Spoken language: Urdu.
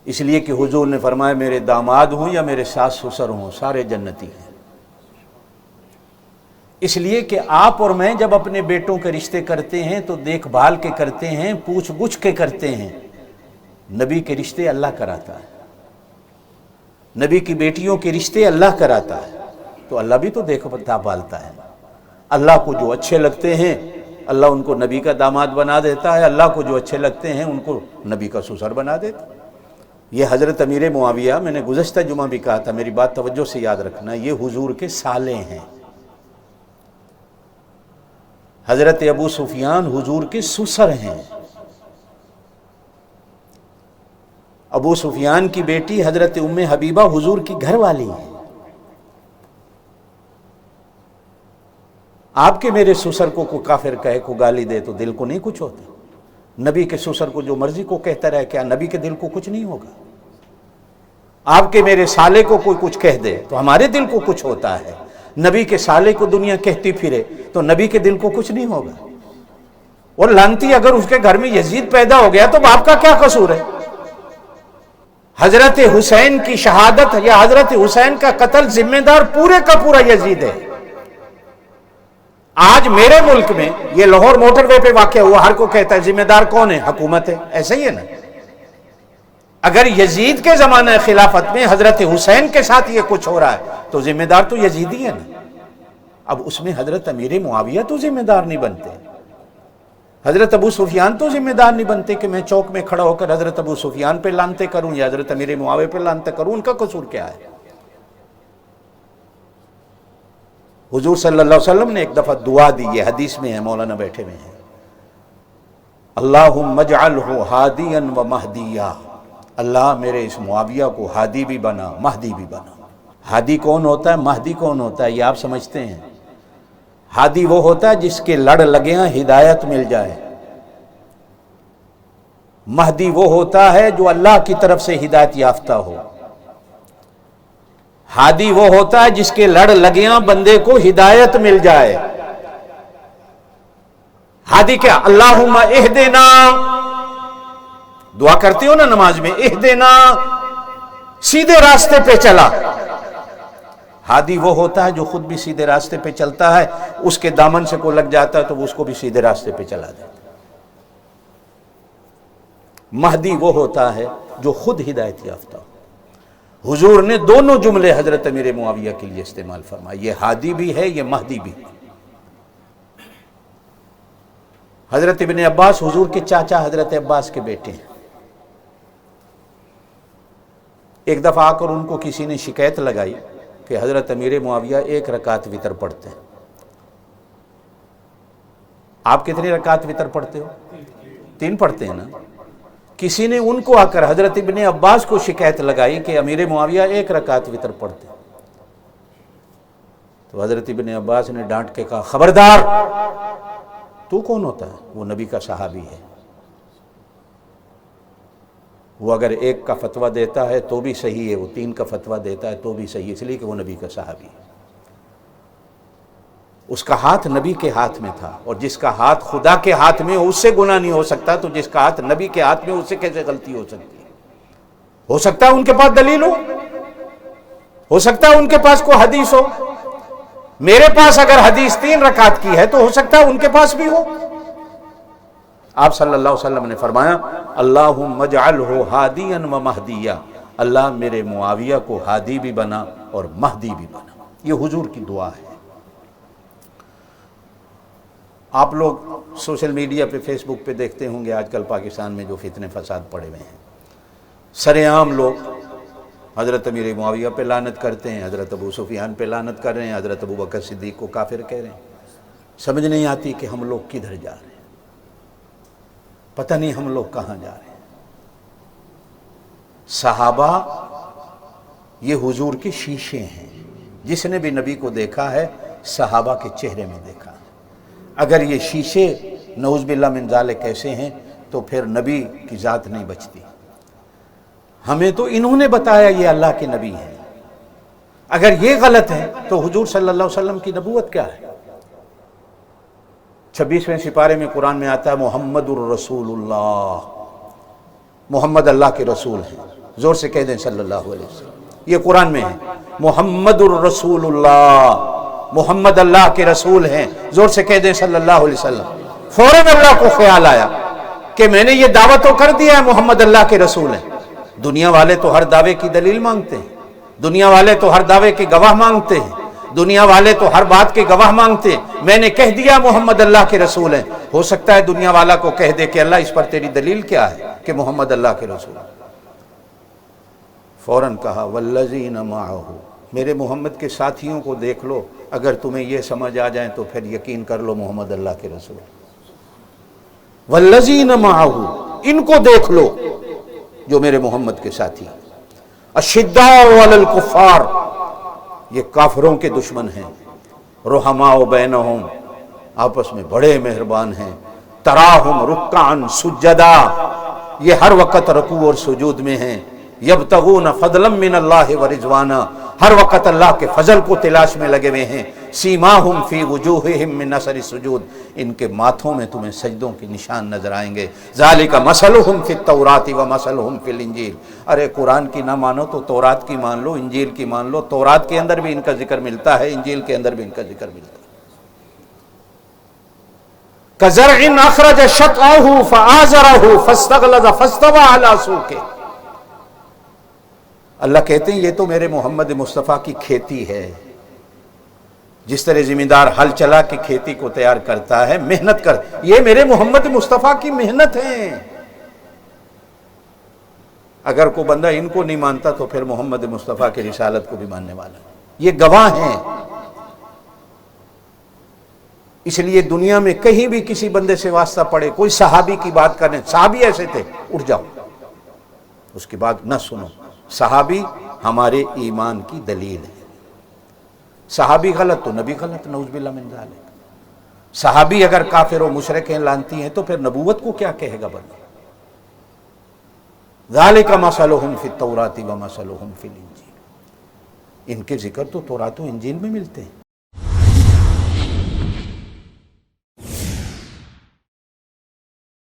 اس لیے کہ حضور نے فرمایا میرے داماد ہوں یا میرے ساس سسر ہوں سارے جنتی ہیں۔ اس لیے کہ آپ اور میں جب اپنے بیٹوں کے رشتے کرتے ہیں تو دیکھ بھال کے کرتے ہیں، پوچھ گچھ کے کرتے ہیں۔ نبی کے رشتے اللہ کراتا ہے، نبی کی بیٹیوں کے رشتے اللہ کراتا ہے، تو اللہ بھی تو دیکھ بھالتا ہے۔ اللہ کو جو اچھے لگتے ہیں اللہ ان کو نبی کا داماد بنا دیتا ہے، اللہ کو جو اچھے لگتے ہیں ان کو نبی کا سسر بنا دیتا ہے۔ یہ حضرت امیر معاویہ، میں نے گزشتہ جمعہ بھی کہا تھا، میری بات توجہ سے یاد رکھنا، یہ حضور کے سالے ہیں۔ حضرت ابو سفیان حضور کے سسر ہیں۔ ابو سفیان کی بیٹی حضرت ام حبیبہ حضور کی گھر والی ہے۔ آپ کے میرے سسر کو کوئی کافر کہے، کو گالی دے تو دل کو نہیں کچھ ہوتا؟ نبی کے سسر کو جو مرضی کو کہتا رہے، کیا نبی کے دل کو کچھ نہیں ہوگا؟ آپ کے میرے سالے کو کوئی کچھ کہہ دے تو ہمارے دل کو کچھ ہوتا ہے۔ نبی کے سالے کو دنیا کہتی پھرے تو نبی کے دل کو کچھ نہیں ہوگا۔ اور لعنتی اگر اس کے گھر میں یزید پیدا ہو گیا تو باپ کا کیا قصور ہے؟ حضرت حسین کی شہادت یا حضرت حسین کا قتل ذمہ دار پورے کا پورا یزید ہے۔ آج میرے ملک میں یہ لاہور موٹر وے پہ واقع ہوا، ہر کو کہتا ہے ذمہ دار کون ہے؟ حکومت ہے۔ ایسا ہی ہے نا؟ اگر یزید کے زمانہ خلافت میں حضرت حسین کے ساتھ یہ کچھ ہو رہا ہے تو ذمہ دار تو یزید ہی ہے نا۔ اب اس میں حضرت امیر معاویہ تو ذمہ دار نہیں بنتے، حضرت ابو سفیان تو ذمہ دار نہیں بنتے کہ میں چوک میں کھڑا ہو کر حضرت ابو سفیان پہ لعنتیں کروں یا حضرت امیر معاویہ پہ لعنتیں کروں۔ ان کا قصور کیا ہے؟ حضور صلی اللہ علیہ وسلم نے ایک دفعہ دعا دی، یہ حدیث میں ہے، مولانا بیٹھے ہوئے ہیں، اللہم اجعلہ ہادیا و مہدیا، اللہ میرے اس معاویہ کو ہادی بھی بنا مہدی بھی بنا۔ ہادی کون ہوتا ہے، مہدی کون ہوتا ہے، یہ آپ سمجھتے ہیں؟ ہادی وہ ہوتا ہے جس کے لڑ لگیاں ہدایت مل جائے، مہدی وہ ہوتا ہے جو اللہ کی طرف سے ہدایت یافتہ ہو، ہادی وہ ہوتا ہے جس کے لڑ لگیاں بندے کو ہدایت مل جائے۔ ہادی کیا؟ اللہم اہدنا، دعا کرتے ہو نا نماز میں، اہدنا، سیدھے راستے پہ چلا۔ ہادی وہ ہوتا ہے جو خود بھی سیدھے راستے پہ چلتا ہے، اس کے دامن سے کوئی لگ جاتا ہے تو وہ اس کو بھی سیدھے راستے پہ چلا دیتا ہے۔ مہدی وہ ہوتا ہے جو خود ہدایت یافتہ ہو۔ حضور نے دونوں جملے حضرت امیر معاویہ کے لیے استعمال فرمائے، یہ ہادی بھی ہے، یہ مہدی بھی ہے۔ حضرت ابن عباس حضور کے چاچا حضرت عباس کے بیٹے ہیں۔ ایک دفعہ آ کر ان کو کسی نے شکایت لگائی کہ حضرت امیر معاویہ 1 رکعت وتر پڑھتے ہیں۔ آپ کتنی رکعت وتر پڑھتے ہو؟ 3 پڑھتے ہیں نا؟ کسی نے ان کو آ کر حضرت ابن عباس کو شکایت لگائی کہ امیر معاویہ 1 رکعت وتر پڑھتے ہیں۔ تو حضرت ابن عباس نے ڈانٹ کے کہا خبردار، تو کون ہوتا ہے؟ وہ نبی کا صحابی ہے، وہ اگر 1 کا فتویٰ دیتا ہے تو بھی صحیح ہے، وہ 3 کا فتویٰ دیتا ہے تو بھی صحیح ہے، اس لیے کہ وہ نبی کا صحابی ہے۔ اس کا ہاتھ نبی کے ہاتھ میں تھا، اور جس کا ہاتھ خدا کے ہاتھ میں اس سے گناہ نہیں ہو سکتا، تو جس کا ہاتھ نبی کے ہاتھ میں اس سے کیسے غلطی ہو سکتی ہے؟ ہو سکتا ہے ان کے پاس دلیل ہو سکتا ہے ان کے پاس کوئی حدیث ہو، میرے پاس اگر حدیث 3 رکعت کی ہے تو ہو سکتا ہے ان کے پاس بھی ہو۔ آپ صلی اللہ علیہ وسلم نے فرمایا اللہم اجعلہ ہادیا و مہدیا، اللہ میرے معاویہ کو ہادی بھی بنا اور مہدی بھی بنا۔ یہ حضور کی دعا ہے۔ آپ لوگ سوشل میڈیا پہ فیس بک پہ دیکھتے ہوں گے آج کل پاکستان میں جو فتنے فساد پڑے ہوئے ہیں، سرے عام لوگ حضرت امیر معاویہ پہ لعنت کرتے ہیں، حضرت ابو سفیان پہ لعنت کر رہے ہیں، حضرت ابو بکر صدیق کو کافر کہہ رہے ہیں۔ سمجھ نہیں آتی کہ ہم لوگ کدھر جا رہے ہیں، پتہ نہیں ہم لوگ کہاں جا رہے ہیں۔ صحابہ یہ حضور کے شیشے ہیں، جس نے بھی نبی کو دیکھا ہے صحابہ کے چہرے میں دیکھا ہے۔ اگر یہ شیشے نعوذ باللہ من ذالک کیسے ہیں تو پھر نبی کی ذات نہیں بچتی۔ ہمیں تو انہوں نے بتایا یہ اللہ کے نبی ہیں، اگر یہ غلط ہے تو حضور صلی اللہ علیہ وسلم کی نبوت کیا ہے؟ 26ویں سپارے میں قرآن میں آتا ہے محمد الرسول اللہ، محمد اللہ کے رسول ہیں۔ زور سے کہہ دیں صلی اللہ علیہ وسلم، یہ قرآن میں ہے، محمد الرسول اللہ، محمد اللہ کے رسول ہیں، زور سے کہہ دیں صلی اللہ علیہ وسلم۔ فوراً اللہ کو خیال آیا کہ میں نے یہ دعویٰ تو کر دیا ہے محمد اللہ کے رسول ہیں، دنیا والے تو ہر دعوے کی دلیل مانگتے ہیں، دنیا والے تو ہر دعوے کے گواہ مانگتے ہیں، دنیا والے تو ہر بات کے گواہ مانگتے ہیں، میں نے کہہ دیا محمد اللہ کے رسول ہیں، ہو سکتا ہے دنیا والا کو کہہ دے کہ اللہ اس پر تیری دلیل کیا ہے کہ محمد اللہ کے رسول ہیں۔ فوراً کہا والذین معہ، میرے محمد کے ساتھیوں کو دیکھ لو، اگر تمہیں یہ سمجھ آ جائیں تو پھر یقین کر لو محمد اللہ کے رسول۔ والذین معہ، ان کو دیکھ لو جو میرے محمد کے ساتھی، اشداء علی الکفار، یہ کافروں کے دشمن ہیں، رحماء بینہم، آپس میں بڑے مہربان ہیں، تراہم رکعا سجدا، یہ ہر وقت رکوع اور سجود میں ہیں، یبتغون فضلا من اللہ ورضوانا، ہر وقت اللہ کے فضل کو تلاش میں لگے ہوئے ہیں، سیماہم فی وجوہہم من اثر السجود، ان کے ماتھوں میں تمہیں سجدوں کے نشان نظر آئیں گے، ذالک مثلہم فی التوراۃ ومثلہم فی الانجیل، ارے قرآن کی نہ مانو تو تورات کی مان لو، انجیل کی مان لو، تورات کے اندر بھی ان کا ذکر ملتا ہے، انجیل کے اندر بھی ان کا ذکر ملتا ہے۔ کزرع اخرج شطأہ فآزرہ فاستغلظ فاستوى علی سوقہ، اللہ کہتے ہیں یہ تو میرے محمد مصطفیٰ کی کھیتی ہے، جس طرح زمیندار ہل چلا کے کھیتی کو تیار کرتا ہے، محنت کر، یہ میرے محمد مصطفیٰ کی محنت ہے۔ اگر کوئی بندہ ان کو نہیں مانتا تو پھر محمد مصطفیٰ کی رسالت کو بھی ماننے والا ہے، یہ گواہ ہیں۔ اس لیے دنیا میں کہیں بھی کسی بندے سے واسطہ پڑے، کوئی صحابی کی بات کریں، صحابی ایسے تھے، اٹھ جاؤ، اس کی بات نہ سنو، صحابی ہمارے ایمان کی دلیل ہے، صحابی غلط تو نبی غلط، نعوذ باللہ من ذالک، صحابی اگر کافر و مشرک ہیں، لانتی ہیں، تو پھر نبوت کو کیا کہے گا بندہ؟ ذالک مثلہم فی التوراۃ ومثلہم فی الانجیل، ان کے ذکر تو تورات و انجیل میں ملتے ہیں۔